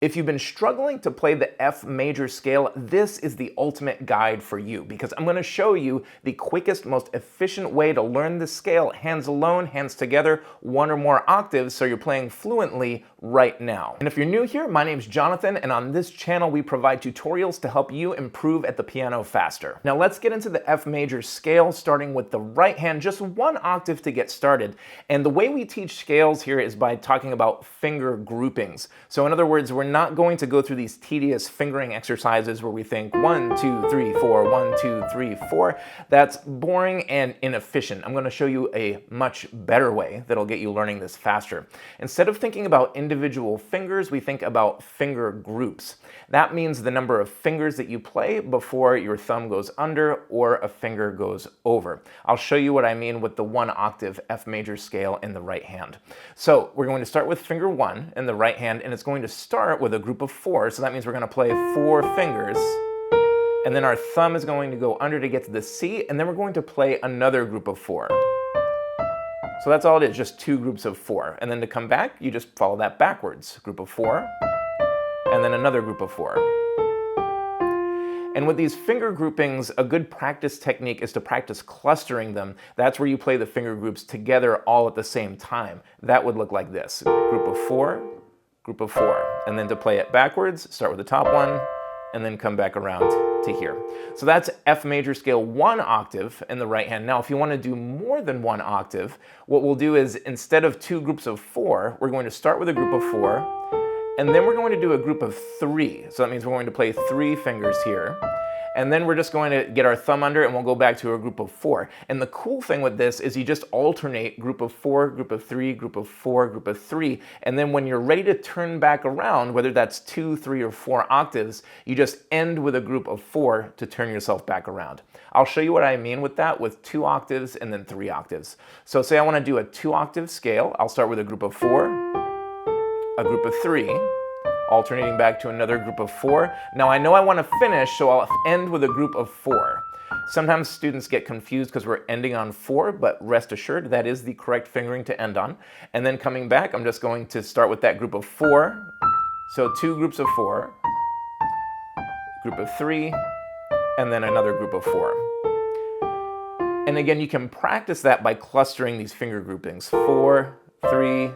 If you've been struggling to play the F major scale, this is the ultimate guide for you because I'm going to show you the quickest, most efficient way to learn this scale, hands alone, hands together, one or more octaves, so you're playing fluently right now. And if you're new here, my name's Jonathan, and on this channel we provide tutorials to help you improve at the piano faster. Now let's get into the F major scale, starting with the right hand, just one octave to get started. And the way we teach scales here is by talking about finger groupings. So in other words, we're not going to go through these tedious fingering exercises where we think 1, 2, 3, 4, 1, 2, 3, 4. That's boring and inefficient. I'm going to show you a much better way that'll get you learning this faster. Instead of thinking about individual fingers, we think about finger groups. That means the number of fingers that you play before your thumb goes under or a finger goes over. I'll show you what I mean with the one octave F major scale in the right hand. So we're going to start with finger 1 in the right hand, and it's going to start with a group of 4. So that means we're going to play 4 fingers, and then our thumb is going to go under to get to the C, and then we're going to play another group of 4. So that's all it is, just 2 groups of 4. And then to come back, you just follow that backwards. Group of 4, and then another group of 4. And with these finger groupings, a good practice technique is to practice clustering them. That's where you play the finger groups together all at the same time. That would look like this. Group of 4, group of 4. And then to play it backwards, start with the top one, and then come back around to here. So that's F major scale 1 octave in the right hand. Now, if you want to do more than 1 octave, what we'll do is instead of 2 groups of 4, we're going to start with a group of 4, and then we're going to do a group of 3. So that means we're going to play 3 fingers here. And then we're just going to get our thumb under and we'll go back to a group of 4. And the cool thing with this is you just alternate group of 4, group of 3, group of 4, group of 3. And then when you're ready to turn back around, whether that's 2, 3, or 4 octaves, you just end with a group of 4 to turn yourself back around. I'll show you what I mean with that with 2 octaves and then 3 octaves. So say I want to do a 2 octave scale. I'll start with a group of 4, a group of 3, alternating back to another group of 4. Now I know I want to finish, so I'll end with a group of 4. Sometimes students get confused because we're ending on 4, but rest assured that is the correct fingering to end on. And then coming back, I'm just going to start with that group of 4. So 2 groups of 4, group of 3, and then another group of 4. And again, you can practice that by clustering these finger groupings. 4, 3,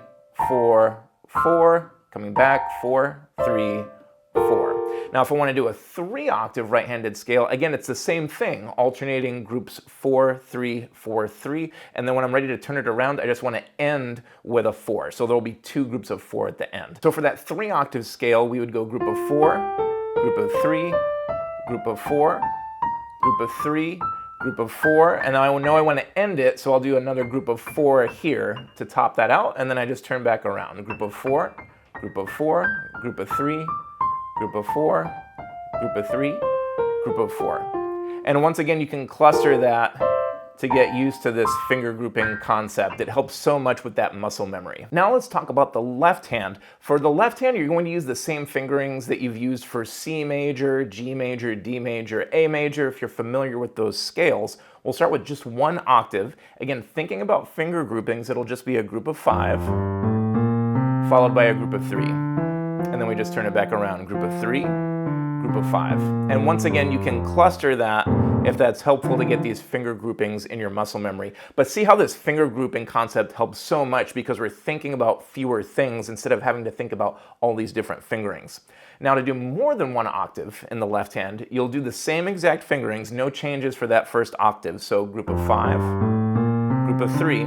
4, 4, coming back, 4, 3, 4. Now if I want to do a 3 octave right-handed scale, again, it's the same thing, alternating groups 4, 3, 4, 3, and then when I'm ready to turn it around, I just want to end with a 4. So there'll be 2 groups of 4 at the end. So for that 3 octave scale, we would go group of 4, group of 3, group of 4, group of 3, group of 4, and I know I want to end it, so I'll do another group of 4 here to top that out, and then I just turn back around. Group of 4, group of 4, group of 3, group of 4, group of 3, group of 4. And once again, you can cluster that to get used to this finger grouping concept. It helps so much with that muscle memory. Now let's talk about the left hand. For the left hand, you're going to use the same fingerings that you've used for C major, G major, D major, A major, if you're familiar with those scales. We'll start with just 1 octave. Again, thinking about finger groupings, it'll just be a group of 5, followed by a group of 3. And then we just turn it back around. Group of 3, group of 5. And once again, you can cluster that if that's helpful to get these finger groupings in your muscle memory. But see how this finger grouping concept helps so much because we're thinking about fewer things instead of having to think about all these different fingerings. Now to do more than 1 octave in the left hand, you'll do the same exact fingerings, no changes for that first octave. So group of 5, group of 3,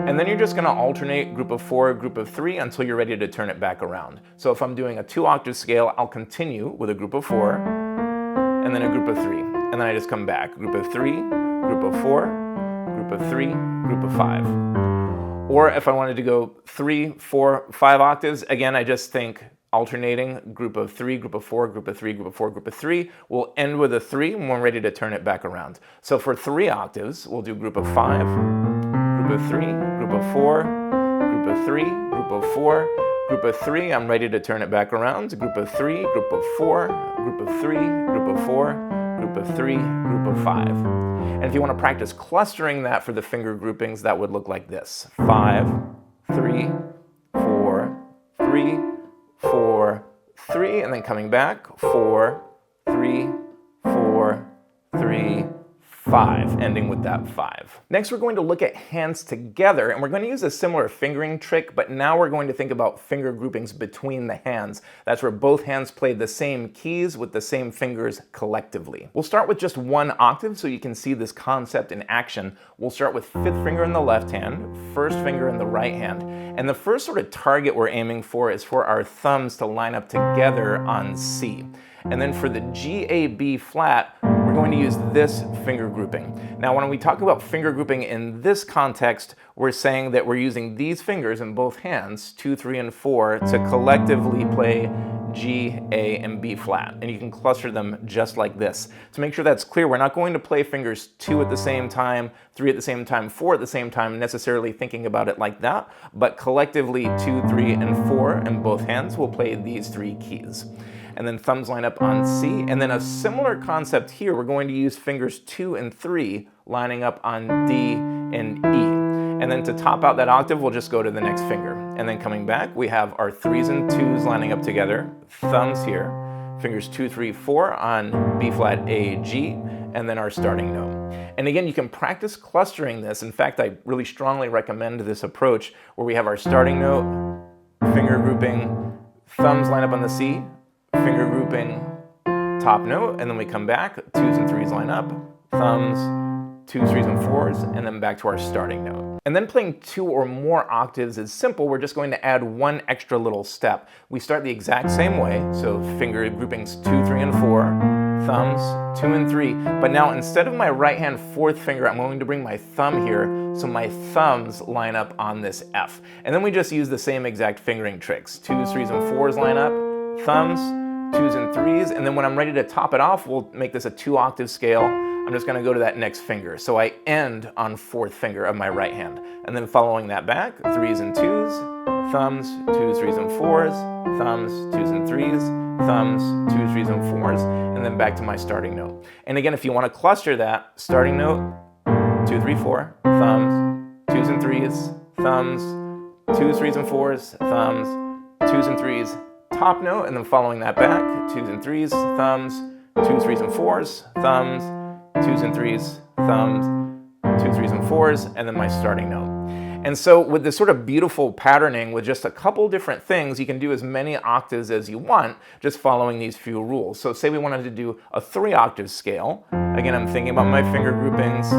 and then you're just going to alternate group of 4, group of 3 until you're ready to turn it back around. So if I'm doing a 2 octave scale, I'll continue with a group of 4, and then a group of 3. And then I just come back. Group of 3, group of 4, group of 3, group of 5. Or if I wanted to go 3, 4, 5 octaves, again, I just think alternating group of 3, group of 4, group of 3, group of 4, group of 3. We'll end with a 3 when we're ready to turn it back around. So for 3 octaves, we'll do group of 5, group of 3, group of 4, group of 3, group of 4, group of 3, I'm ready to turn it back around. Group of 3, group of 4, group of 3, group of 4, group of 3, group of 5. And if you want to practice clustering that for the finger groupings, that would look like this. 5, 3, 4, 3, 4, 3, and then coming back, 4, 3, 4, 3, 5, ending with that 5. Next, we're going to look at hands together, and we're going to use a similar fingering trick, but now we're going to think about finger groupings between the hands. That's where both hands play the same keys with the same fingers collectively. We'll start with just one octave so you can see this concept in action. We'll start with 5th finger in the left hand, 1st finger in the right hand, and the first sort of target we're aiming for is for our thumbs to line up together on C. And then for the G, A, B flat, we're going to use this finger grouping. Now, when we talk about finger grouping in this context, we're saying that we're using these fingers in both hands, 2, 3, and 4, to collectively play G, A, and B flat. And you can cluster them just like this. To make sure that's clear, we're not going to play fingers 2 at the same time, 3 at the same time, 4 at the same time, necessarily thinking about it like that, but collectively 2, 3, and 4 in both hands will play these 3 keys. And then thumbs line up on C, and then a similar concept here, we're going to use fingers 2 and 3 lining up on D and E. And then to top out that octave, we'll just go to the next finger. And then coming back, we have our 3s and 2s lining up together, thumbs here, fingers 2, 3, 4 on B flat, A, G, and then our starting note. And again, you can practice clustering this. In fact, I really strongly recommend this approach where we have our starting note, finger grouping, thumbs line up on the C, finger grouping, top note, and then we come back, 2s and 3s line up, thumbs, 2s, 3s, and 4s, and then back to our starting note. And then playing 2 or more octaves is simple. We're just going to add one extra little step. We start the exact same way, so finger groupings 2, 3, and 4, thumbs, 2 and 3, but now instead of my right hand 4th finger, I'm going to bring my thumb here, so my thumbs line up on this F. And then we just use the same exact fingering tricks. 2s, 3s, and 4s line up, thumbs, 2s and 3s, and then when I'm ready to top it off, we'll make this a 2-octave scale. I'm just going to go to that next finger. So I end on 4th finger of my right hand. And then following that back, 3s and 2s, thumbs, 2s, 3s, and 4s, thumbs, 2s and 3s, thumbs, 2s, 3s, and 4s, and then back to my starting note. And again, if you want to cluster that, starting note, 2, 3, 4, thumbs, 2s and 3s, thumbs, 2s, 3s, and 4s, thumbs, 2s and 3s, top note, and then following that back, 2s and 3s, thumbs, 2s, 3s, and 4s, thumbs, 2s and 3s, thumbs, 2s, 3s, and 4s, and then my starting note. And so with this sort of beautiful patterning with just a couple different things, you can do as many octaves as you want, just following these few rules. So say we wanted to do a 3-octave scale. Again, I'm thinking about my finger groupings.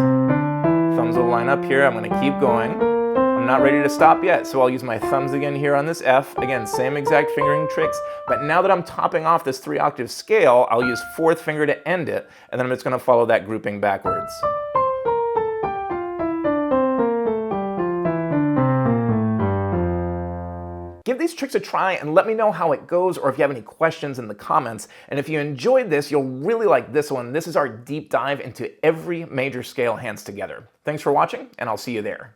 Thumbs will line up here. I'm going to keep going. I'm not ready to stop yet, so I'll use my thumbs again here on this F. Again, same exact fingering tricks, but now that I'm topping off this 3-octave scale, I'll use 4th finger to end it, and then I'm just going to follow that grouping backwards. Give these tricks a try and let me know how it goes, or if you have any questions in the comments. And if you enjoyed this, you'll really like this one. This is our deep dive into every major scale hands together. Thanks for watching, and I'll see you there.